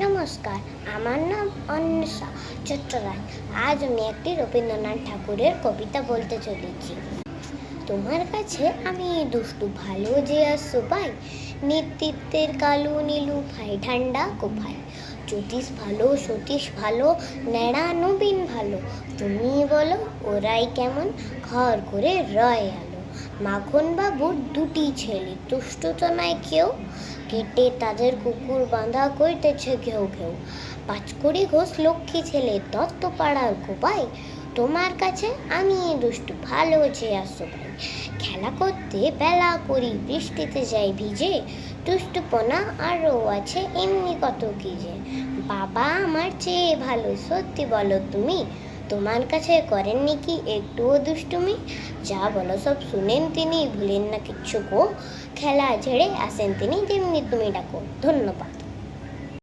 নমস্কার, আমার নাম অন্বেষা চট্টরাজ। আজ আমি একটি রবীন্দ্রনাথ ঠাকুরের কবিতা বলতে চলেছি। তোমার কাছে আমি দুষ্টু ভালো যে আসো পাই, নেতৃত্বের কালো নীলু ভাই ঠান্ডা কোপাই। জ্যোতিষ ভালো, সতীশ ভালো, ন্যাড়া নবীন ভালো। তুমি বলো ওরাই কেমন, ঘর করে রয় আলো। মাখন বাবুর দুটি ছেলে, দুষ্ট তো নয় কেউ, কেটে তাদের কুকুর বাঁধা করিতেছে ঘেউ ঘেউ। পাঁচকড়ি ঘোষ লক্ষ্মী ছেলে, দত্ত পাড়ার কোপাই। তোমার কাছে আমি দুষ্টু ভালো যে আসো ভাই, খেলা করতে বেলা করি, বৃষ্টিতে যাই ভিজে। দুষ্টুপনা আরও আছে এমনি কত কি যে, বাবা আমার চেয়ে ভালো, সত্যি বলো তুমি। তোমার কাছে করেননি কি একটুও দুষ্টুমি? যা বলো সব শুনেন তিনি, ভুলেন না কিচ্ছু গো। খেলা ঝেড়ে আসেন তিনি, যেমনি তুমি ডাকো। ধন্যবাদ।